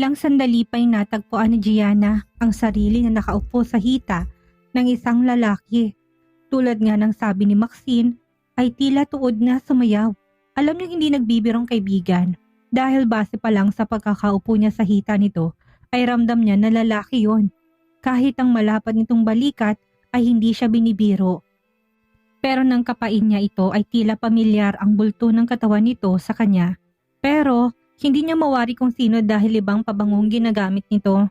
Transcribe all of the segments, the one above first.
Ilang sandali pa'y natagpuan ni Gianna ang sarili na nakaupo sa hita ng isang lalaki. Tulad nga ng sabi ni Maxine, ay tila tuod na sumayaw. Alam niyang hindi nagbibirong kaibigan dahil base pa lang sa pagkakaupo niya sa hita nito ay ramdam niya na lalaki yon. Kahit ang malapad nitong balikat ay hindi siya binibiro. Pero nang kapain niya ito ay tila pamilyar ang bulto ng katawan nito sa kanya. Pero hindi niya mawari kung sino dahil ibang pabangong ginagamit nito.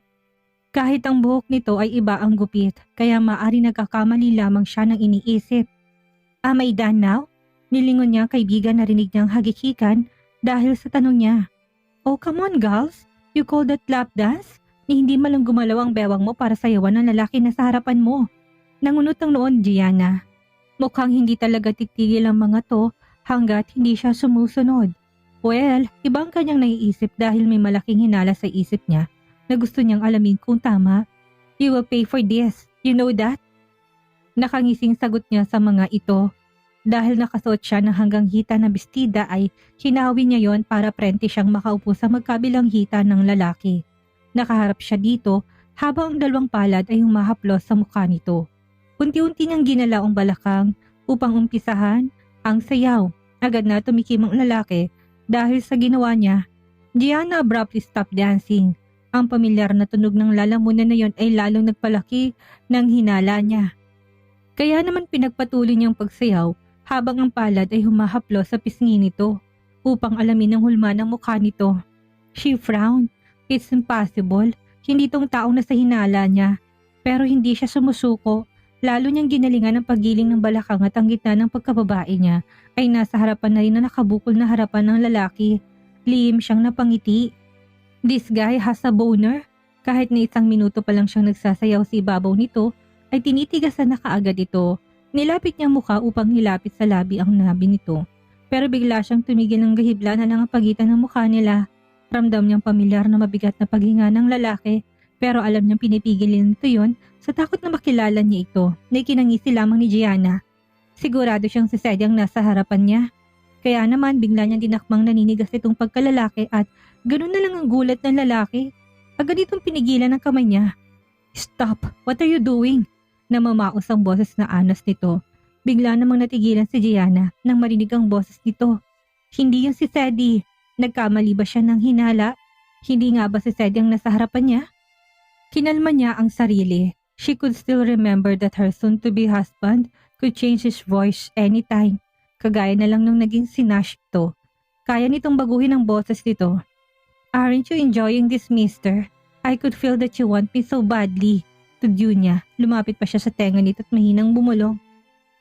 Kahit ang buhok nito ay iba ang gupit, kaya maari nagkakamali lamang siya ng iniisip. Am I done now? Nilingon niya kaibigan na rinig niyang hagikikan dahil sa tanong niya. Oh come on girls, you call that lap dance? Ni hindi malang gumalaw ang bewang mo para sayawan ng lalaki na sa harapan mo. Nangunot ang noon, Gianna. Mukhang hindi talaga titigil ang mga to hanggat hindi siya sumusunod. Well, ibang kanyang naiisip dahil may malaking hinala sa isip niya na gusto niyang alamin kung tama. You will pay for this, you know that? Nakangising sagot niya sa mga ito. Dahil nakasuot siya ng hanggang hita na bestida ay hinawi niya yon para prente siyang makaupo sa magkabilang hita ng lalaki. Nakaharap siya dito habang ang dalawang palad ay humahaplos sa mukha nito. Unti-unti niyang ginala ang balakang upang umpisahan ang sayaw. Agad na tumikim ang lalaki dahil sa ginawa niya. Gianna abruptly stopped dancing. Ang pamilyar na tunog ng lalamunan na yon ay lalong nagpalaki ng hinala niya. Kaya naman pinagpatuloy niyang pagsayaw habang ang palad ay humahaplos sa pisngi nito upang alamin ang hulma ng mukha nito. She frowned. It's impossible. Hindi tong taong nasa hinala niya. Pero hindi siya sumusuko. Lalo niyang ginalingan ang paggiling ng balakang at ang gitna ng pagkababae niya ay nasa harapan na rin na nakabukol na harapan ng lalaki. Lihim siyang napangiti. This guy has a boner. Kahit na isang minuto pa lang siyang nagsasayaw sa ibabaw nito, ay tinitigasan na kaagad ito. Nilapit niya mukha upang nilapit sa labi ang nabi nito. Pero bigla siyang tumigil ng gahibla na lang ang pagitan ng mukha nila. Ramdam niyang pamilyar na mabigat na paghinga ng lalaki. Pero alam niyang pinipigil nito yon sa takot na makilala niya ito na ikinangisi lamang ni Gianna. Sigurado siyang si Sadie ang nasa harapan niya. Kaya naman bigla niyang dinakmang naninigas itong pagkalalaki at ganun na lang ang gulat ng lalaki. Agad itong pinigilan ng kamay niya. Stop! What are you doing? Namamaos ang boses na anos nito. Bigla namang natigilan si Gianna nang marinig ang boses nito. Hindi yun si Sadie. Nagkamali ba siya ng hinala? Hindi nga ba si Sadie ang nasa harapan niya? Kinalma niya ang sarili. She could still remember that her soon-to-be husband could change his voice anytime. Kagaya na lang nung naging si Nash to. Kaya nitong baguhin ang boses nito. Aren't you enjoying this, mister? I could feel that you want me so badly. Tudyo niya. Lumapit pa siya sa tenga nito at mahinang bumulong.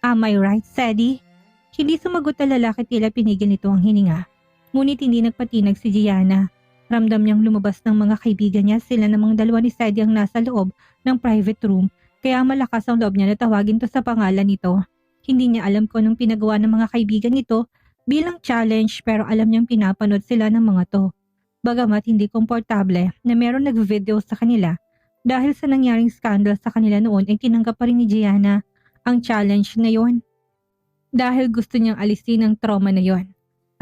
Am I right, Sadie? Hindi sumagot na lalaki, tila pinigil nito ang hininga. Ngunit hindi nagpatinag si Gianna. Ramdam niyang lumabas ng mga kaibigan niya, sila namang dalawa ni Sadie ang nasa loob ng private room, kaya malakas ang loob niya na tawagin to sa pangalan nito. Hindi niya alam kung anong pinagawa ng mga kaibigan nito bilang challenge, pero alam niyang pinapanood sila ng mga to. Bagamat hindi komportable na meron nag-video sa kanila, dahil sa nangyaring scandal sa kanila noon ay tinanggap pa rin ni Gianna ang challenge na yon. Dahil gusto niyang alisin ang trauma na yon.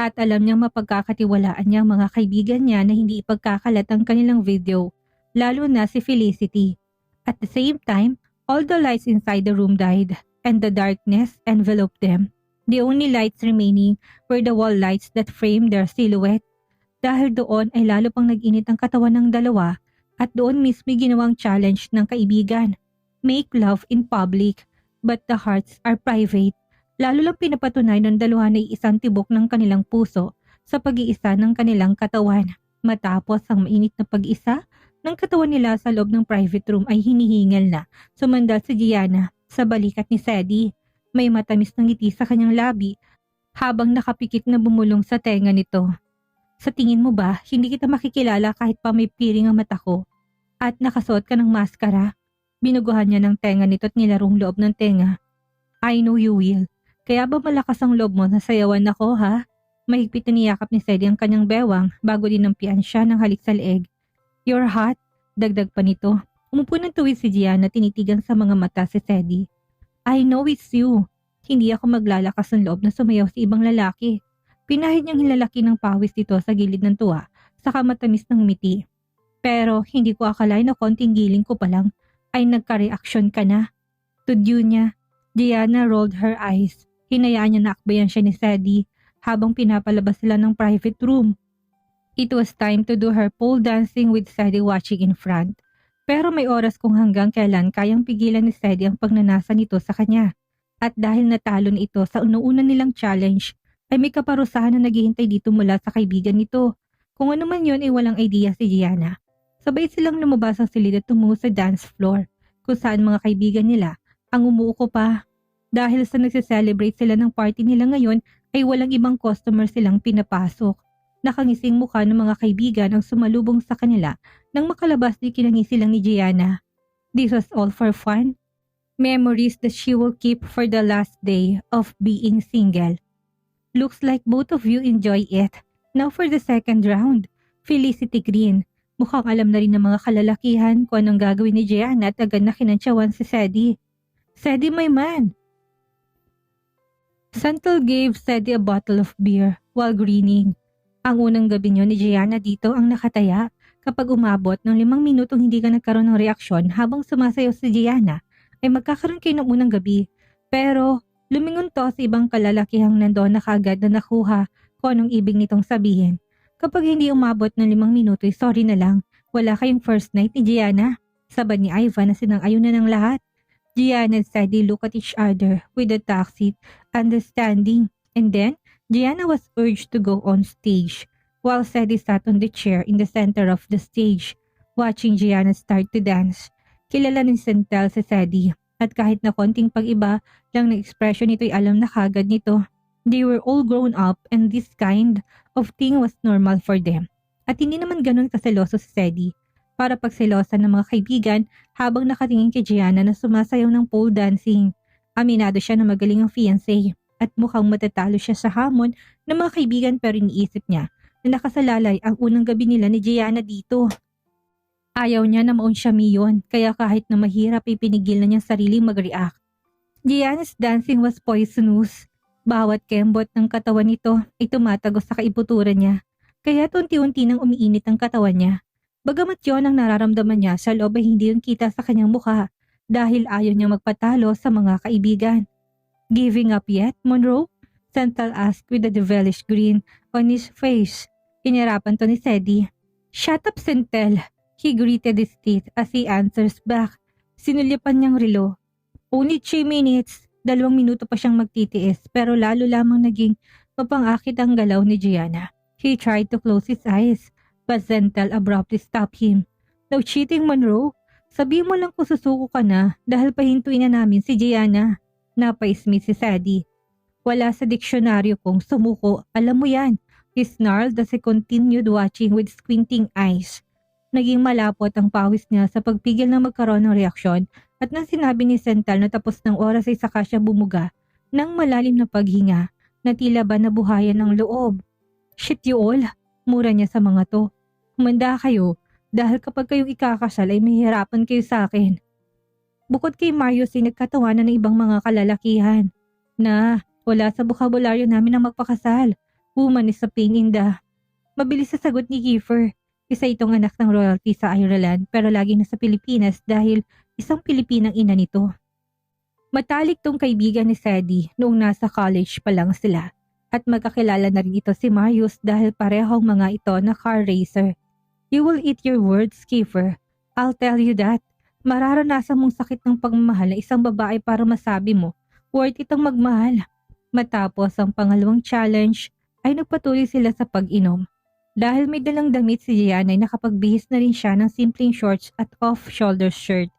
At alam niyang mapagkakatiwalaan niya ang mga kaibigan niya na hindi ipagkakalat ang kanilang video, lalo na si Felicity. At the same time, all the lights inside the room died and the darkness enveloped them. The only lights remaining were the wall lights that framed their silhouette. Dahil doon ay lalo pang nag-init ang katawan ng dalawa at doon mismo ginawang challenge ng kaibigan. Make love in public, but the hearts are private. Lalo lang pinapatunay ng dalawa na iisang tibok ng kanilang puso sa pag-iisa ng kanilang katawan. Matapos ang mainit na pag-isa ng katawan nila sa loob ng private room ay hinihingal na sumandal si Gianna sa balikat ni Sadie. May matamis na ngiti sa kanyang labi habang nakapikit na bumulong sa tenga nito. Sa tingin mo ba, hindi kita makikilala kahit pa may piring ang mata ko? At nakasuot ka ng maskara? Binuguhan niya ng tenga nito at nilarong loob ng tenga. I know you will. Kaya ba malakas ang loob mo na sayawan ako, ha? Mahigpit na niyakap ni Sadie ang kanyang bewang bago dinampian siya ng halik sa leeg. You're hot, dagdag pa nito. Umupo ng tuwid si Gianna, tinitigan sa mga mata si Sadie. I know it's you. Hindi ako maglalakas ng loob na sumayaw sa ibang lalaki. Pinahid niyang hilalaki ng pawis dito sa gilid ng tuwa, saka matamis ng ngiti. Pero hindi ko akalain na konting giling ko pa lang ay nagka-reaksyon ka na. Tudyo niya. Gianna rolled her eyes. Hinayaan niya na akbayan siya ni Sadie habang pinapalabas sila ng private room. It was time to do her pole dancing with Sadie watching in front. Pero may oras kung hanggang kailan kayang pigilan ni Sadie ang pagnanasa nito sa kanya. At dahil natalo na ito sa una nilang challenge, ay may kaparusahan na naghihintay dito mula sa kaibigan nito. Kung ano man yun ay walang idea si Gianna. Sabay silang lumabas ang silid at tumungo sa dance floor, kung saan mga kaibigan nila ang umuuko pa. Dahil sa nagse-celebrate sila ng party nila ngayon ay walang ibang customer silang pinapasok. Nakangising mukha ng mga kaibigan ang sumalubong sa kanila nang makalabas di kinangisi lang ni Gianna. This was all for fun. Memories that she will keep for the last day of being single. Looks like both of you enjoy it. Now for the second round. Felicity Green. Mukhang alam na rin ng mga kalalakihan kung anong gagawin ni Gianna at agad na kinantsawan si Sadie. Sadie, my man. Santel gave Sadie a bottle of beer while grinning. Ang unang gabi niyo ni Gianna dito ang nakataya. Kapag umabot ng 5 minutong hindi ka nagkaroon ng reaksyon habang sumasayaw si Gianna, ay magkakaroon kayo ng unang gabi. Pero lumingon to sa ibang kalalakihang nandoon na kaagad na nakuha kung anong ibig nitong sabihin. Kapag hindi umabot ng 5 minuto, sorry na lang, wala kayong first night ni Gianna. Sabad ni Ivan na sinang-ayon na ng lahat. Gianna and Sadie look at each other with a tacit understanding, and then Gianna was urged to go on stage, while Sadie sat on the chair in the center of the stage, watching Gianna start to dance. Kilala ni Santel si Sadie, at kahit na konting pag-iba lang na ekspresyon nito'y alam na kagad nito. They were all grown up and this kind of thing was normal for them. At hindi naman ganun kaseloso si Sadie. Para pagselosan ng mga kaibigan habang nakatingin kay Gianna na sumasayaw ng pole dancing. Aminado siya na magaling ang fiancé at mukhang matatalo siya sa hamon ng mga kaibigan pero iniisip niya na nakasalalay ang unang gabi nila ni Gianna dito. Ayaw niya na maun siya miyon kaya kahit na mahirap ay pinigil na niyang sariling mag-react. Gianna's dancing was poisonous. Bawat kembot ng katawan nito ay tumatagos sa kaibuturan niya kaya unti-unti nang umiinit ang katawan niya. Bagamat yon ang nararamdaman niya sa loob ay hindi yung kita sa kanyang mukha dahil ayaw niya magpatalo sa mga kaibigan. Giving up yet, Monroe? Santel asked with a devilish grin on his face. Inirapan to ni Sadie. Shut up, Santel. He gritted his teeth as he answers back. Sinulipan niyang relo. Only 3 minutes. 2 minuto pa siyang magtitiis pero lalo lamang naging mapangakit ang galaw ni Gianna. He tried to close his eyes. But Santel abruptly stopped him. No cheating, Monroe. Sabihin mo lang kung susuko ka na dahil pahintuin na namin si Gianna. Napaismit si Sadie. Wala sa diksyonaryo kung sumuko. Alam mo yan. He snarled as he continued watching with squinting eyes. Naging malapot ang pawis niya sa pagpigil na magkaroon ng reaksyon at nang sinabi ni Santel na tapos ng oras ay saka siya bumuga ng malalim na paghinga na tila ba nabuhayan ng loob. Shit you all. Mura niya sa mga to. Humanda kayo dahil kapag kayong ikakasal ay mahihirapan kayo sa akin. Bukod kay Marius ay nagkatawanan ng ibang mga kalalakihan na wala sa bokabularyo namin ang magpakasal. Woman is a pain in the... Mabilis sa sagot ni Kiefer. Isa itong anak ng royalty sa Ireland pero lagi nasa Pilipinas dahil isang Pilipinang ina nito. Matalik tong kaibigan ni Sadie noong nasa college pa lang sila. At magkakilala na rin ito si Marius dahil parehong mga ito na car racer. You will eat your words, Kiefer. I'll tell you that. Mararanasan mong sakit ng pagmamahal na isang babae para masabi mo, worth itong magmahal. Matapos ang pangalawang challenge, ay nagpatuloy sila sa pag-inom. Dahil may dalang damit si Gianna ay nakapagbihis na rin siya ng simpleng shorts at off-shoulder shirt.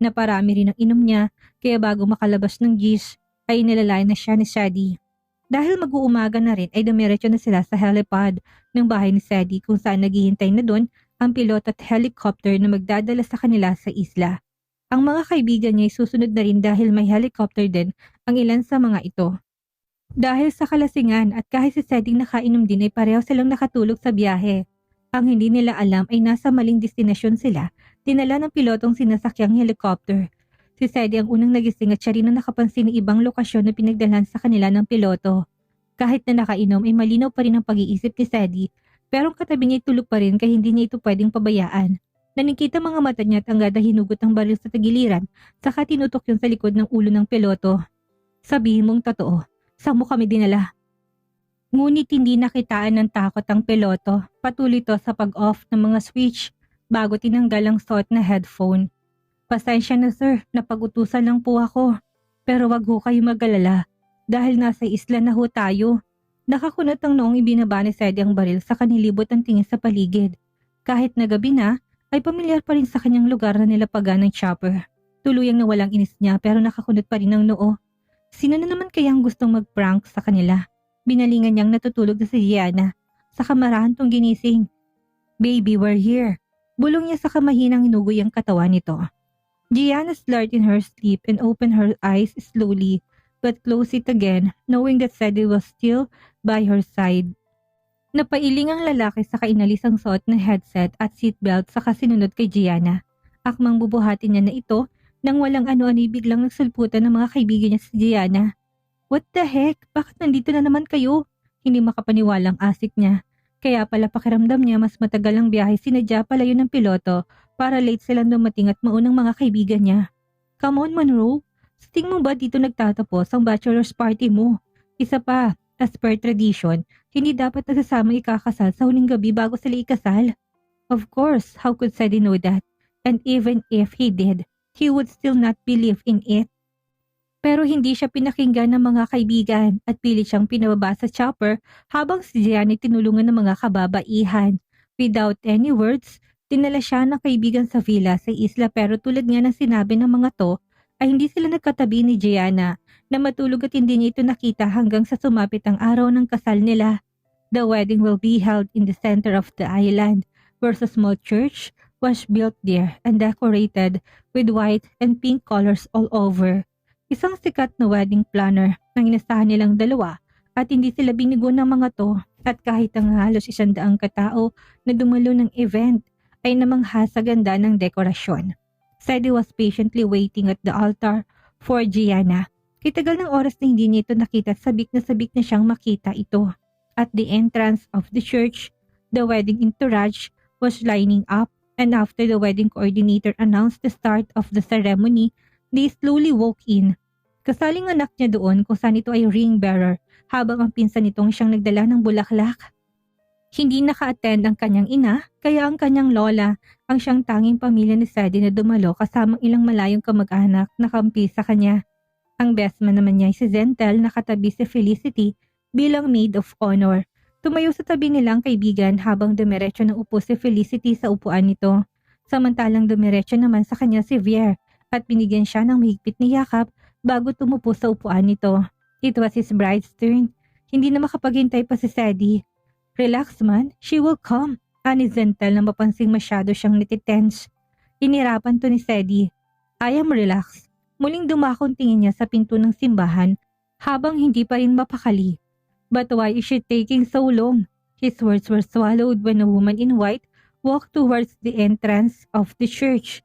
Naparami rin ang inom niya, kaya bago makalabas ng gis, ay nilalay na siya ni Sadie. Dahil mag-uumaga na rin ay dumiretso na sila sa helipad ng bahay ni Sadie kung saan naghihintay na doon ang pilot at helicopter na magdadala sa kanila sa isla. Ang mga kaibigan niya ay susunod na rin dahil may helicopter din ang ilan sa mga ito. Dahil sa kalasingan at kahit si Sadie nakainom din ay pareho silang nakatulog sa biyahe. Ang hindi nila alam ay nasa maling destinasyon sila, dinala ng pilotong sinasakyang helicopter. Si Sadie ang unang nagising at siya rin ang nakapansin ng ibang lokasyon na pinagdalhan sa kanila ng piloto. Kahit na nakainom ay malinaw pa rin ang pag-iisip ni Sadie Pero ang katabi niya ay tulog pa rin kaya hindi niya ito pwedeng pabayaan. Nanikita mga mata niya at agad na hinugot ang baril sa tagiliran, saka tinutok yun sa likod ng ulo ng piloto. Sabihin mong totoo, saan mo kami dinala? Ngunit hindi nakitaan ng takot ang piloto, patuloy to sa pag-off ng mga switch bago tinanggal ang suot na headphone. Pasensya na sir, napag-utusan lang po ako. Pero wag ho kayo mag-alala dahil nasa isla na ho tayo. Nakakunot ang noong ibinaba ni Sadie ang baril sa kanilibot ang tingin sa paligid. Kahit na gabi na, ay pamilyar pa rin sa kanyang lugar na nilapagan ng chopper. Tuluyang nawalang inis niya pero nakakunot pa rin ang noo. Sino na naman kayang gustong mag-prank sa kanila? Binalingan niyang natutulog na si Gianna. Sa kamarahan tong ginising. Baby, we're here. Bulong niya sa kamahinang hinugoy ang katawan nito. Gianna slurred in her sleep and opened her eyes slowly but closed it again knowing that Sadie was still by her side. Napailing ang lalaki sa inalis ang suot na headset at seatbelt saka sinunod kay Gianna. Akmang bubuhatin niya na ito nang walang ano-ano biglang nagsulputan ng mga kaibigan niya si Gianna. What the heck? Bakit nandito na naman kayo? Hindi makapaniwalang asik niya. Kaya pala pakiramdam niya mas matagal ang biyahe sinadya palayo ng piloto para late silang dumating at maunang mga kaibigan niya. Come on Monroe, sa tingin mo ba dito nagtatapos ang bachelor's party mo? Isa pa, as per tradition, hindi dapat nagsasama ikakasal sa huling gabi bago sila ikasal. Of course, how could Sadie know that? And even if he did, he would still not believe in it. Pero hindi siya pinakinggan ng mga kaibigan at pilit siyang pinababa sa chopper habang si Gianni tinulungan ng mga kababaihan. Without any words, dinala siya ng kaibigan sa villa sa isla pero tulad nga ng sinabi ng mga to, ay hindi sila nagkatabi ni Gianna na matulog at hindi niya ito nakita hanggang sa sumapit ang araw ng kasal nila. The wedding will be held in the center of the island where a small church was built there and decorated with white and pink colors all over. Isang sikat na wedding planner nang inasahan nilang dalawa at hindi sila binigo ng mga to at kahit ang halos 100 katao na dumalo ng event ay namangha sa ganda ng dekorasyon. Sadie was patiently waiting at the altar for Gianna. Kitagal ng oras na hindi niya ito nakita at sabik na siyang makita ito. At the entrance of the church, the wedding entourage was lining up and after the wedding coordinator announced the start of the ceremony, they slowly walk in. Kasaling anak niya doon kung saan ito ay ring bearer habang ang pinsan nitong siyang nagdala ng bulaklak. Hindi naka-attend ang kanyang ina kaya ang kanyang lola ang siyang tanging pamilya ni Sadie na dumalo kasamang ilang malayong kamag-anak na kampi sa kanya. Ang best man naman niya ay si Zentel na katabi si Felicity bilang maid of honor. Tumayo sa tabi nilang kaibigan habang dumiretso ng upo si Felicity sa upuan nito. Samantalang dumiretso naman sa kanya si Vier at binigyan siya ng mahigpit na yakap bago tumupo sa upuan nito. It was his bride's turn. Hindi na makapaghintay pa si Sadie. Relax man, she will come. Ani Zentel na mapansing masyado siyang natitense. Inirapan to ni Sadie. I am relaxed. Muling dumakong tingin niya sa pinto ng simbahan habang hindi pa rin mapakali. But why is she taking so long? His words were swallowed when a woman in white walked towards the entrance of the church.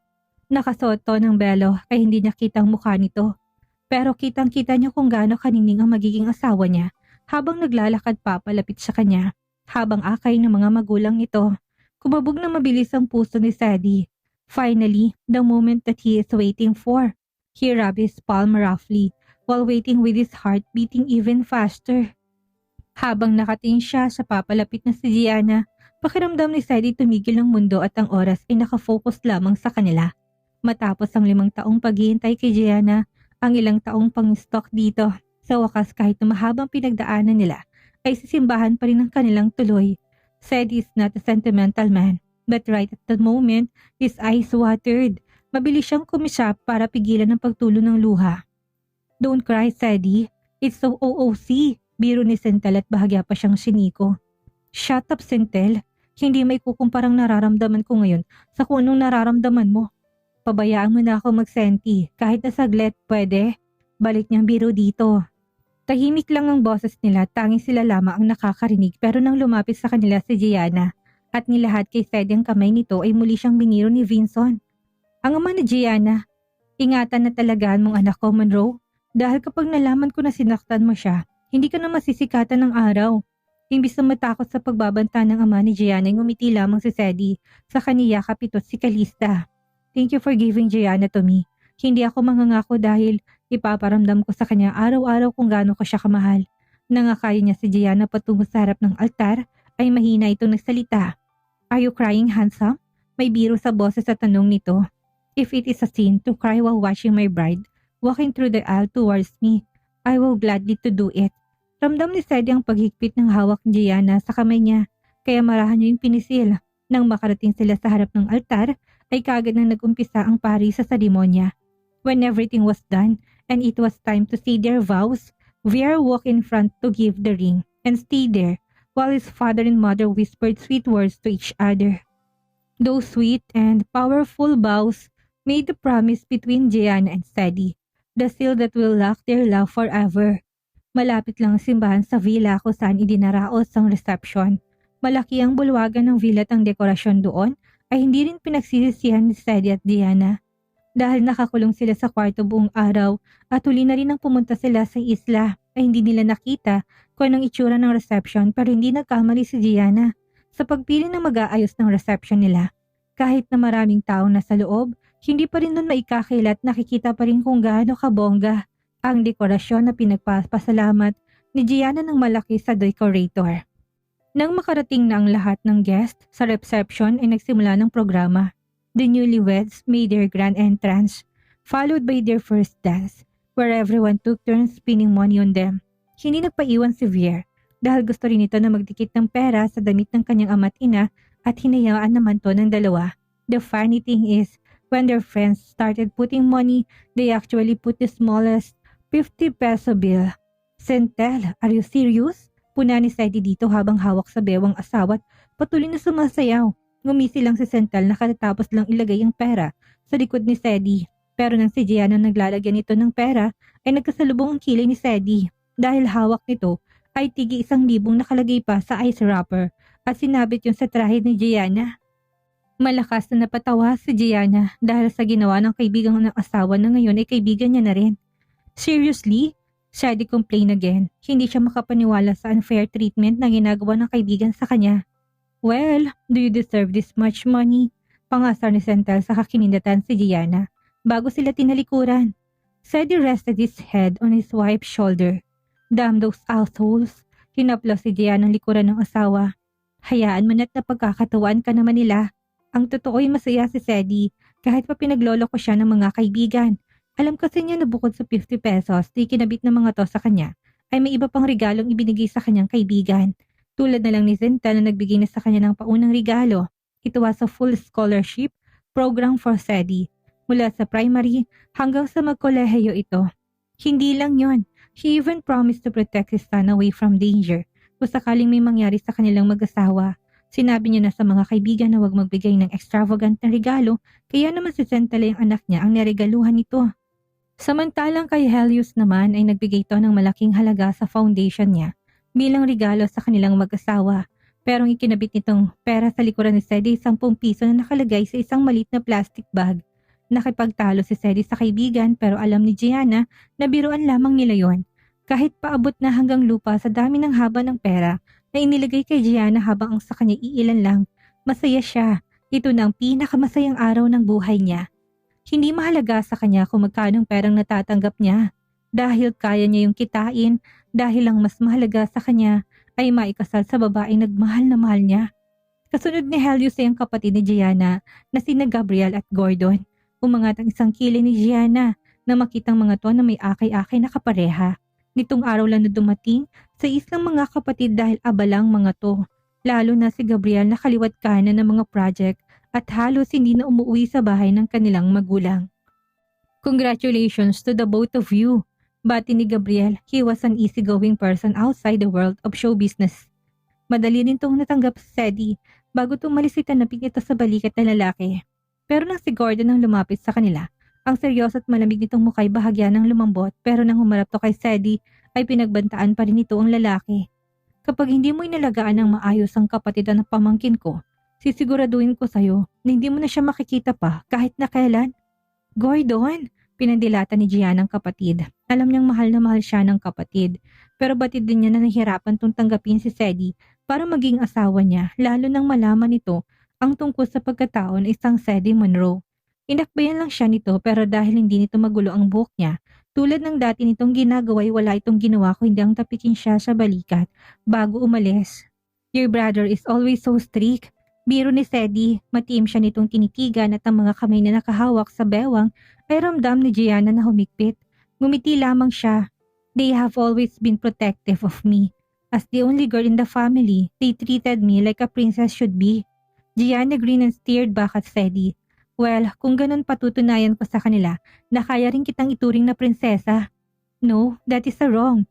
Nakasuot to ng belo ay hindi niya kitang mukha nito. Pero kitang-kita niya kung gaano kanining ang magiging asawa niya habang naglalakad pa palapit sa kanya. Habang akay ng mga magulang nito, kumabog na mabilis ang puso ni Sadie. Finally, the moment that he is waiting for. He rubbed his palm roughly while waiting with his heart beating even faster. Habang nakatingin siya sa papalapit na si Gianna, pakiramdam ni Sadie tumigil ang mundo at ang oras ay nakafocus lamang sa kanila. Matapos ang 5 taong paghihintay kay Gianna, ang ilang taong pang-stalk dito, sa wakas kahit na mahabang pinagdaanan nila, ay sisimbahan pa rin ang kanilang tuloy. Sadie is not a sentimental man, but right at the moment, his eyes watered. Mabilis siyang kumisap para pigilan ang pagtulo ng luha. Don't cry, Sadie. It's so OOC. Biro ni Sentel at bahagya pa siyang siniko. Shut up, Sentel. Hindi may kukumparang nararamdaman ko ngayon sa kung anong nararamdaman mo. Pabayaan mo na ako magsenti. Kahit na saglit, pwede. Balik niyang biro dito. Tahimik lang ang boses nila, tanging sila lamang ang nakakarinig pero nang lumapit sa kanila si Gianna at nilahad kay Sadie ang kamay nito ay muli siyang biniro ni Vinson. Ang ama ni Gianna, ingatan na talagaan mong anak ko, Monroe, dahil kapag nalaman ko na sinaktan mo siya, hindi ka na masisikatan ng araw. Imbis na matakot sa pagbabanta ng ama ni Gianna, ngumiti lamang si Sedi sa kaniyakap ito si Calista. Thank you for giving Gianna to me. Hindi ako mangangako dahil ipaparamdam ko sa kanya araw-araw kung gaano ko siya kamahal. Nangakaya niya si Gianna patungo sa harap ng altar ay mahina itong nagsalita. Are you crying, handsome? May biro sa boses sa tanong nito. If it is a sin to cry while watching my bride walking through the aisle towards me, I will gladly to do it. Ramdam ni Sedi ang paghigpit ng hawak ni Gianna sa kamay niya, kaya marahan niya yung pinisil. Nang makarating sila sa harap ng altar, ay kaagad nang nag-umpisa ang pari sa seremonya. When everything was done and it was time to say their vows, Vier walked in front to give the ring and stayed there while his father and mother whispered sweet words to each other. Those sweet and powerful vows made the promise between Gianna and Sedi, the seal that will lock their love forever. Malapit lang ang simbahan sa villa kung saan idinaraos ang reception. Malaki ang bulwagan ng villa at ang dekorasyon doon ay hindi rin pinagsisisihan ni Sedi at Gianna. Dahil nakakulong sila sa kwarto buong araw at huli na rin nang pumunta sila sa isla ay hindi nila nakita kung anong itsura ng reception pero hindi nagkamali si Gianna sa pagpili ng mag-aayos ng reception nila. Kahit na maraming tao na sa loob, hindi pa rin nun maikakailat nakikita pa rin kung gaano kabongga ang dekorasyon na pinagpapasalamat ni Gianna ng malaki sa decorator. Nang makarating na ang lahat ng guest sa reception ay nagsimula ng programa. The newlyweds made their grand entrance, followed by their first dance, where everyone took turns spinning money on them. Hindi nagpaiwan si Vier dahil gusto rin ito na magdikit ng pera sa damit ng kanyang ama't ina at hinayaan naman to ng dalawa. The funny thing is, when their friends started putting money, they actually put the smallest 50 peso bill. Sentel, are you serious? Puna ni Sedi dito habang hawak sa bewang asawa at patuloy na sumasayaw. Ngumisi lang si Sentel na katatapos lang ilagay ang pera sa likod ni Sedi. Pero nang si Gianna naglalagyan ito ng pera ay nagkasalubong ang kilay ni Sedi dahil hawak nito ay tigi 1,000 nakalagay pa sa ice wrapper at sinabit yun sa trahe ni Gianna. Malakas na napatawa si Gianna dahil sa ginawa ng kaibigan ng asawa na ngayon ay kaibigan niya na rin. Seriously? Sedi complained again. Hindi siya makapaniwala sa unfair treatment na ginagawa ng kaibigan sa kanya. Well, do you deserve this much money? Pangasar ni Sentel sa kakinindatan si Gianna bago sila tinalikuran. Sedi rested his head on his wife's shoulder. Damn those assholes. Hinaplo si Gianna ng likuran ng asawa. Hayaan mo na't napagkakatuwaan ka naman nila. Ang totoo'y masaya si Sedi kahit pa pinaglolo ko siya ng mga kaibigan. Alam kasi niya na bukod sa 50 pesos di kinabit ng mga to sa kanya ay may iba pang regalong ibinigay sa kanyang kaibigan. Tulad na lang ni Zental na nagbigay na sa kanya ng paunang regalo. Ito was a full scholarship program for Sedi. Mula sa primary hanggang sa magkolehiyo ito. Hindi lang yon. He even promised to protect his son away from danger kung sakaling may mangyari sa kanilang mag-asawa. Sinabi niya na sa mga kaibigan na huwag magbigay ng extravagant na regalo kaya naman si Zental ay ang anak niya ang niregaluhan nito. Samantalang kay Helios naman ay nagbigay ito ng malaking halaga sa foundation niya bilang regalo sa kanilang mag-asawa. Pero ang ikinabit nitong pera sa likuran ni Sedi 10 piso na nakalagay sa isang maliit na plastic bag. Nakipagtalo si Sedi sa kaibigan pero alam ni Gianna na biruan lamang nila yon. Kahit paabot na hanggang lupa sa dami ng haba ng pera na inilagay kay Gianna habang ang sa kanya iilan lang, masaya siya. Ito na ang pinakamasayang araw ng buhay niya. Hindi mahalaga sa kanya kung magkano perang natatanggap niya. Dahil kaya niya yung kitain, dahil ang mas mahalaga sa kanya ay maikasal sa babaeng nagmahal na mahal niya. Kasunod ni Helios ay ang kapatid ni Gianna na sina Gabriel at Gordon. Umangat ang isang kilay ni Gianna na makitang mga to na may akay-akay na kapareha. Nitong araw lang na dumating sa islang mga kapatid dahil abalang mga to. Lalo na si Gabriel na kaliwat kanan ng mga project at halos hindi na umuwi sa bahay ng kanilang magulang. Congratulations to the both of you. Bati ni Gabriel, he was an easygoing person outside the world of show business. Madali rin itong natanggap si Sedi bago tumalis si tanapik ito sa balikat na lalaki. Pero nang si Gordon ang lumapit sa kanila, ang seryoso at malamig nitong mukhay bahagya ng lumambot pero nang humarap to kay Sedi ay pinagbantaan pa rin ito ang lalaki. Kapag hindi mo inalagaan ng maayos ang kapatid ng pamangkin ko, sisiguraduhin ko sa'yo na hindi mo na siya makikita pa kahit na kailan. Gordon, pinandilata ni Gianna ang kapatid. Alam niyang mahal na mahal siya ng kapatid Pero batid din niya na nahihirapan tong tanggapin si Sedi para maging asawa niya, lalo nang malaman nito ang tungkol sa pagkatao ng isang Sedi Monroe. Inakbayan lang siya nito pero dahil hindi nito magulo ang buhok niya, tulad ng dati nitong ginagawa ay wala itong ginawa kundi ang tapikin siya sa balikat bago umalis. Your brother is always so strict. Biro ni Sedi, matiim siya nitong tinitigan at ang mga kamay na nakahawak sa bewang ay ramdam ni Gianna na humigpit. Ngumiti lamang siya. They have always been protective of me. As the only girl in the family, they treated me like a princess should be. Gianna grinned and stared back at Sedi. Well, kung ganun patutunayan ko sa kanila na kaya rin kitang ituring na prinsesa. No, that is wrong.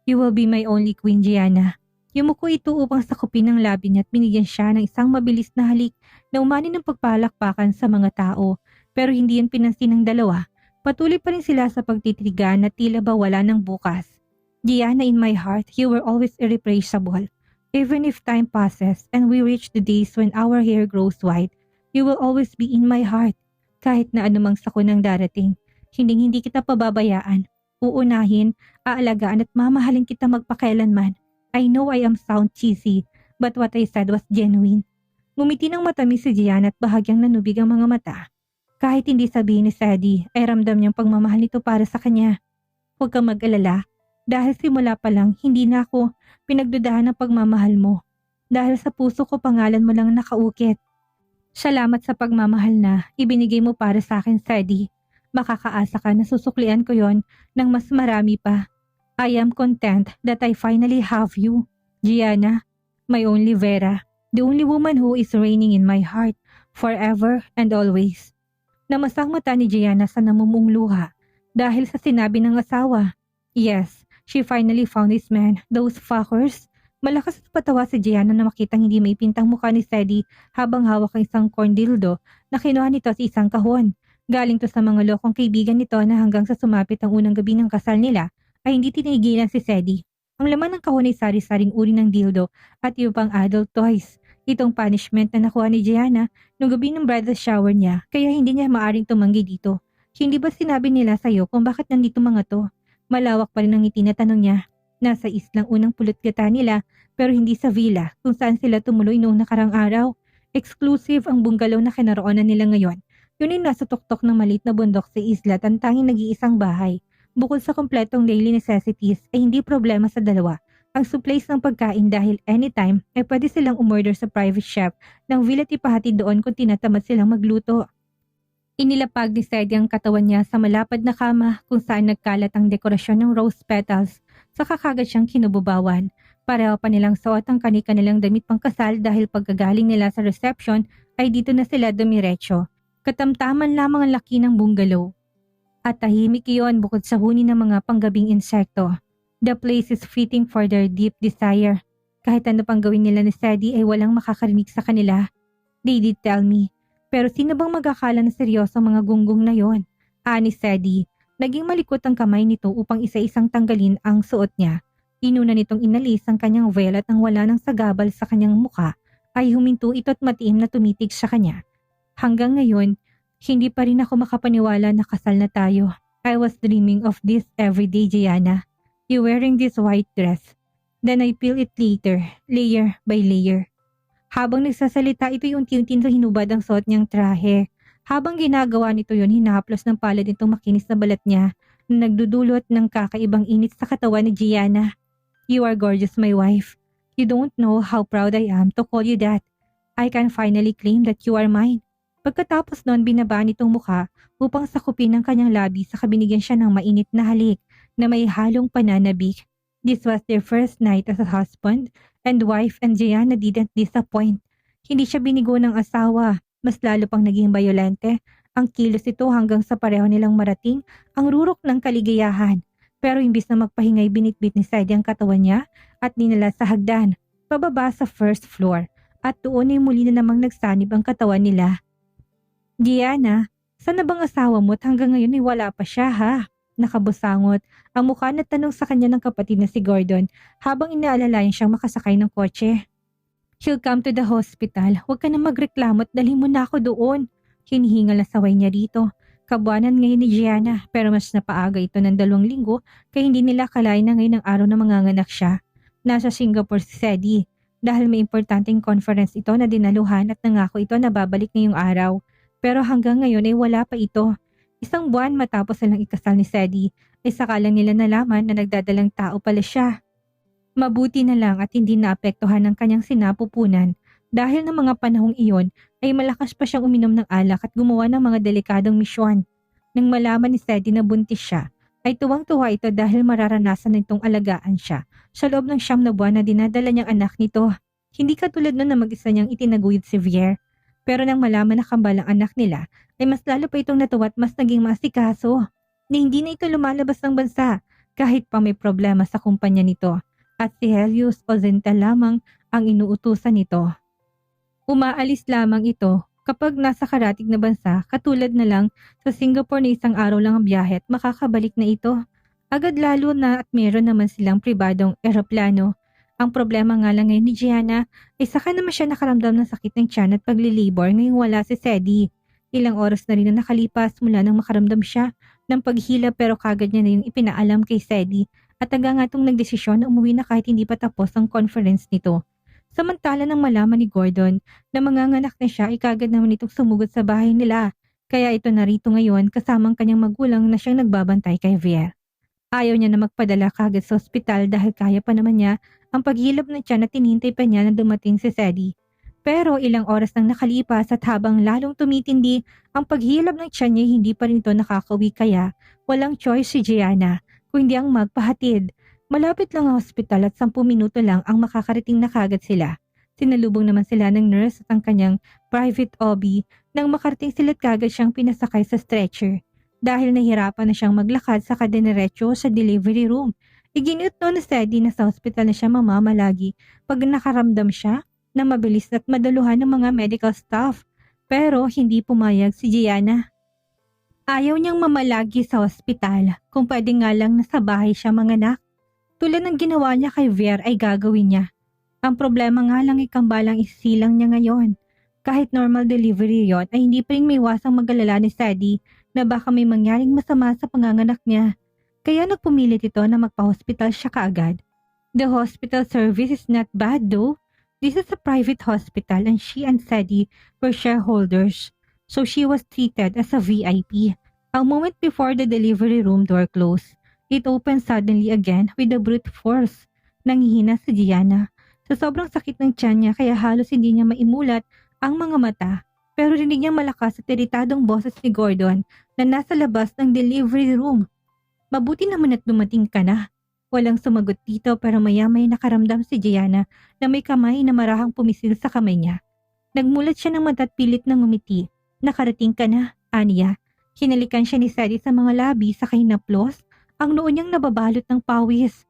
You will be my only queen, Gianna. Yumuko ito upang sakupin ang labi niya at binigyan siya ng isang mabilis na halik na umani ng pagpalakpakan sa mga tao. Pero hindi yan pinansin ng dalawa. Patuloy pa rin sila sa pagtitirigan na tila ba wala ng bukas. Gianna, in my heart, you were always irreplaceable. Even if time passes and we reach the days when our hair grows white, you will always be in my heart. Kahit na anumang sakon ang darating, hindi kita pababayaan. Uunahin, aalagaan at mamahalin kita magpakailanman. I know I am sound cheesy, but what I said was genuine. Ngumiti ng matamis si Gianna at bahagyang nanubig ang mga mata. Kahit hindi sabihin ni Sedi, ay ramdam niyang pagmamahal nito para sa kanya. Huwag kang mag-alala, dahil simula pa lang hindi na ako pinagdudahan ng pagmamahal mo. Dahil sa puso ko pangalan mo lang nakaukit. Salamat sa pagmamahal na ibinigay mo para sa akin, Sedi. Makakaasa ka na susuklian ko yon ng mas marami pa. I am content that I finally have you, Gianna, my only Vera, the only woman who is reigning in my heart, forever and always. Namasang mata ni Gianna sa namumong luha dahil sa sinabi ng asawa. Yes, she finally found this man, those fuckers. Malakas at patawa si Gianna na makitang hindi may pintang mukha ni Sedi habang hawak ang isang corn dildo na kinuha nito sa isang kahon. Galing to sa mga lokong kaibigan nito na hanggang sa sumapit ang unang gabi ng kasal nila, ay hindi tinigilan si Sedi. Ang laman ng kahon ay sari-saring uri ng dildo at iba pang adult toys. Itong punishment na nakuha ni Gianna nung gabi ng bridal shower niya kaya hindi niya maaring tumanggi dito. Hindi ba sinabi nila sa'yo kung bakit nandito mga to? Malawak pa rin ang ngiti na tanong niya. Nasa islang unang pulot gata nila pero hindi sa villa kung saan sila tumuloy noong nakarang araw. Exclusive ang bungalow na kinaroonan nila ngayon. Yun ay nasa tuktok ng maliit na bundok sa isla at ang tanging nag-iisang bahay. Bukod sa kompletong daily necessities ay hindi problema sa dalawa ang supplies ng pagkain dahil anytime ay pwede silang umorder sa private chef ng villa at ipahatid doon kung tinatamad silang magluto. Inilapag ni Sedi ang katawan niya sa malapad na kama kung saan nagkalat ang dekorasyon ng rose petals saka kagad siyang kinububawan. Pareho pa nilang suot ang kani-kanilang damit pangkasal dahil pagkagaling nila sa reception ay dito na sila dumiretso. Katamtaman lamang ang laki ng bungalow. At tahimik iyon bukod sa huni ng mga panggabing insekto. The place is fitting for their deep desire. Kahit ano pang gawin nila ni Sedi ay walang makakarinig sa kanila. They did tell me. Pero sino bang magakala na seryoso ang mga gunggong na yon? Ani Sedi, naging malikot ang kamay nito upang isa-isang tanggalin ang suot niya. Inuna nitong inalis ang kanyang veil at nang wala ng sagabal sa kanyang muka ay huminto ito at matiim na tumitig sa kanya. Hanggang ngayon, hindi pa rin ako makapaniwala na kasal na tayo. I was dreaming of this every day, Gianna. You wearing this white dress. Then I peel it later, layer by layer. Habang nagsasalita, ito'y unti-unti na hinubad ang suot niyang trahe. Habang ginagawa nito yun, hinahaplos ng palad nitong makinis na balat niya na nagdudulot ng kakaibang init sa katawan ni Gianna. You are gorgeous, my wife. You don't know how proud I am to call you that. I can finally claim that you are mine. Pagkatapos noon, binaba nitong mukha upang sakupin ang kanyang labi sa binigyan siya ng mainit na halik na may halong pananabik. This was their first night as a husband and wife and Gianna didn't disappoint. Hindi siya binigo ng asawa, mas lalo pang naging bayolente. Ang kilos ito hanggang sa pareho nilang marating ang rurok ng kaligayahan. Pero imbis na magpahingay binitbit ni Sedi ang katawan niya at dinala sa hagdan, pababa sa first floor at doon ay muli na namang nagsanib ang katawan nila. Gianna, saan na bang asawa mo at hanggang ngayon ay wala pa siya ha? Nakabusangot ang mukha na tanong sa kanya ng kapatid na si Gordon habang inaalalayan siyang makasakay ng kotse. He'll come to the hospital. Huwag ka na magreklamo at dalhin mo na ako doon. Hinihingal na saway niya rito. Kabuanan ngayon ni Gianna pero mas napaaga ito ng 2 linggo kaya hindi nila akalain na ngayon ang araw na manganganak siya. Nasa Singapore si Sadie dahil may importanteng conference ito na dinaluhan at nangako ito na babalik ngayong araw. Pero hanggang ngayon ay wala pa ito. 1 buwan matapos silang ikasal ni Sadie ay saka lang nila nalaman na nagdadalang tao pala siya. Mabuti na lang at hindi naapektuhan ng kanyang sinapupunan dahil ng mga panahong iyon ay malakas pa siyang uminom ng alak at gumawa ng mga delikadong misyon. Nang malaman ni Sadie na buntis siya, ay tuwang-tuwa ito dahil mararanasan nitong alagaan siya sa loob ng 9 na buwan na dinadala niyang anak nito. Hindi katulad nun na mag-isa niyang itinaguyod si Vier. Pero nang malaman na kambal ang anak nila, ay mas lalo pa itong natuwa at mas naging maasikaso. Na hindi na ito lumalabas ng bansa kahit pa may problema sa kumpanya nito. At si Helios Ozental lamang ang inuutusan nito. Umaalis lamang ito kapag nasa karatig na bansa katulad na lang sa Singapore na 1 araw lang ang biyahe at makakabalik na ito. Agad lalo na at meron naman silang pribadong eroplano. Ang problema nga lang ngayon ni Gianna ay saka naman siya nakaramdam ng sakit ng tiyan at paglilibor ngayong wala si Sadie. Ilang oras na rin na nakalipas mula nang makaramdam siya ng paghilab pero kagad niya na yung ipinaalam kay Sadie at agad nga itong nagdesisyon na umuwi na kahit hindi pa tapos ang conference nito. Samantala nang malaman ni Gordon na manganganak na siya ay kagad naman itong sumugod sa bahay nila. Kaya ito narito ngayon kasamang kanyang magulang na siyang nagbabantay kay Vier. Ayaw niya na magpadala kagad sa ospital dahil kaya pa naman niya ang paghilab ng tiyan at tinihintay pa niya na dumating si Sadie. Pero ilang oras nang nakalipas at habang lalong tumitindi ang paghilab ng tiyan niya hindi pa rin ito nakakauwi kaya walang choice si Gianna kundi ang magpahatid. Malapit lang ang hospital at 10 minuto lang ang makakarating na kagad sila. Sinalubong naman sila ng nurse at ang kanyang private OB nang makarating sila at kagad siyang pinasakay sa stretcher. Dahil nahirapan na siyang maglakad sa kadinerecho sa delivery room. Iginiit noon na Sadie na sa hospital na siya mamamalagi pag nakaramdam siya na mabilis at madaluhan ng mga medical staff. Pero hindi pumayag si Gianna. Ayaw niyang mamalagi sa hospital kung pwede nga lang nasa bahay siya manganak. Tulad ng ginawa niya kay Vier ay gagawin niya. Ang problema nga lang ay kambalang isilang niya ngayon. Kahit normal delivery yon ay hindi pa rin may iwasang mag-alala ni Sadie na baka may mangyaring masama sa panganganak niya. Kaya nagpumilit ito na magpa-hospital siya kaagad. The hospital service is not bad though. This is a private hospital and she and Sadie were shareholders. So she was treated as a VIP. A moment before the delivery room door closed, it opened suddenly again with a brute force. Nanghihina si Gianna. Sa sobrang sakit ng tiyan niya kaya halos hindi niya maimulat ang mga mata. Pero rinig niyang malakas at iritadong boses ni Gordon na nasa labas ng delivery room. Mabuti naman at dumating ka na. Walang sumagot dito pero maya-may nakaramdam si Gianna na may kamay na marahang pumisil sa kamay niya. Nagmulat siya ng mata at pilit na ngumiti. Nakarating ka na, Anya. Hinalikan siya ni Sadie sa mga labi sa hinaplos. Ang noo niyang nababalot ng pawis.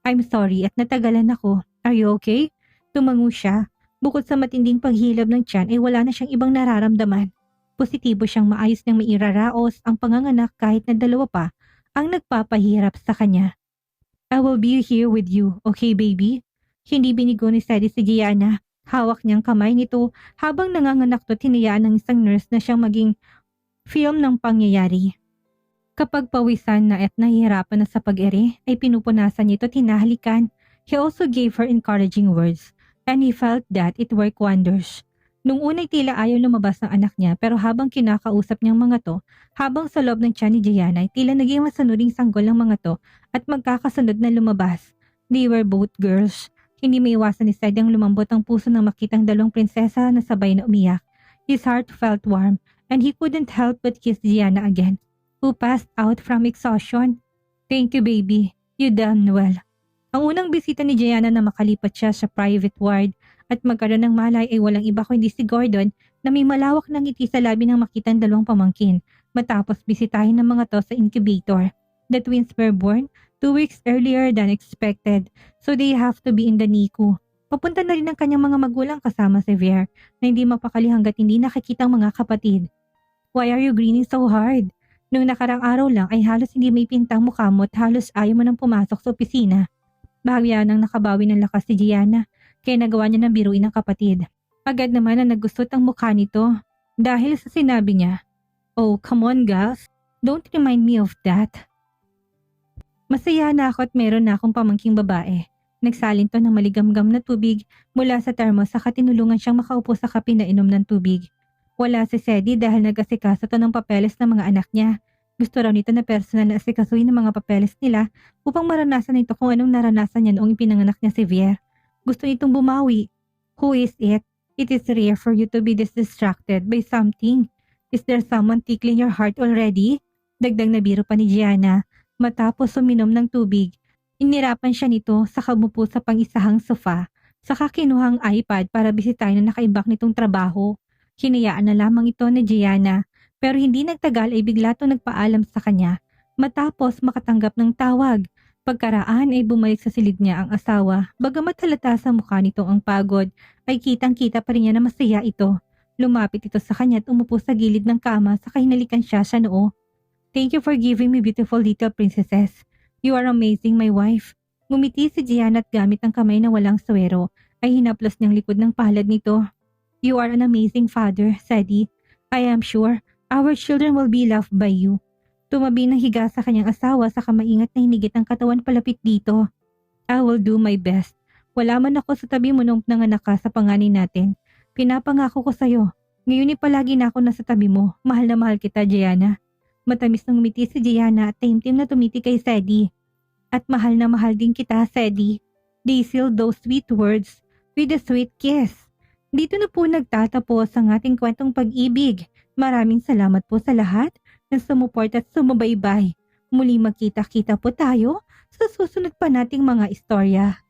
I'm sorry at natagalan ako. Are you okay? Tumango siya. Bukod sa matinding paghilab ng tiyan ay wala na siyang ibang nararamdaman. Positibo siyang maayos niyang mairaraos ang panganganak kahit na 2 pa ang nagpapahirap sa kanya. I will be here with you, okay baby? Hindi binigo ni Sadie si Gianna. Hawak niyang kamay nito habang nanganganak to tinayaan ng isang nurse na siyang maging film ng pangyayari. Kapag pawisan na at nahihirapan na sa pag-ere, ay pinupunasan niya ito at hinahalikan. He also gave her encouraging words, and he felt that it worked wonders. Nung unay tila ayaw lumabas ng anak niya pero habang kinakausap niyang mga to, habang sa loob ng tiyan ni Gianna ay tila naging masanuring sanggol ng mga to at magkakasunod na lumabas. They were both girls. Hindi maiwasan ni Sadie ang lumambot ang puso nang makitang 2 prinsesa na sabay na umiyak. His heart felt warm and he couldn't help but kiss Gianna again, who passed out from exhaustion. Thank you baby, you done well. Ang unang bisita ni Gianna na makalipat siya sa private ward at magkaroon ng malay ay walang iba kundi si Gordon na may malawak ng ngiti sa labi nang makitang 2 pamangkin matapos bisitahin ng mga to sa incubator. The twins were born 2 weeks earlier than expected so they have to be in the NICU. Papunta na rin ang kanyang mga magulang kasama si Vier na hindi mapakali hanggat hindi nakikita ang mga kapatid. Why are you grinning so hard? Noong nakarang araw lang ay halos hindi may pintang mukha mo at halos ayaw mo nang pumasok sa opisina. Bahagya nang nakabawi ng lakas si Gianna kaya nagawa niya ng biruin ng kapatid. Agad naman na nagusot ang mukha nito dahil sa sinabi niya. Oh, come on, Gus. Don't remind me of that. Masaya na ako at meron na akong pamangking babae. Nagsalin to ng maligamgam na tubig mula sa termos saka tinulungan siyang makaupo sa kape na inom ng tubig. Wala si Sedi dahil nag-asikaso to ng papeles ng mga anak niya. Gusto raw nito na personal na asikasuhin ng mga papeles nila upang maranasan nito kung anong naranasan niya noong ipinanganak niya si Vier. Gusto nitong bumawi. Who is it? It is rare for you to be this distracted by something. Is there someone tickling your heart already? Dagdag na biro pa ni Gianna. Matapos uminom ng tubig, inirapan siya nito sa umupo sa pang-isahang sofa, saka kinuhang iPad para bisitahin na nakaibak nitong trabaho. Hinayaan na lamang ito ni Gianna, pero hindi nagtagal ay bigla itong nagpaalam sa kanya. Matapos makatanggap ng tawag, pagkaraan ay bumalik sa silid niya ang asawa. Bagamat halata sa mukha nito ang pagod, ay kitang-kita pa rin niya na masaya ito. Lumapit ito sa kanya at umupo sa gilid ng kama saka hinalikan siya sa noo. Thank you for giving me beautiful little princesses. You are amazing, my wife. Ngumiti si Gianna at gamit ang kamay na walang swero ay hinaplos niyang likod ng palad nito. You are an amazing father, Sadie. I am sure our children will be loved by you. Tumabi ng higa sa kanyang asawa sa kamaingat na hinigit ang katawan palapit dito. I will do my best. Wala man ako sa tabi mo nung nanganak ka sa panganay natin. Pinapangako ko sa'yo. Ngayon palagi na ako nasa tabi mo. Mahal na mahal kita, Gianna. Matamis nang ngumiti si Gianna at taimtim na tumiti kay Sadie. At mahal na mahal din kita, Sadie. They sealed those sweet words with a sweet kiss. Dito na po nagtatapos ang ating kwentong pag-ibig. Maraming salamat po sa lahat na sumuport at sumubaybay. Muli magkita-kita po tayo sa susunod pa nating mga istorya.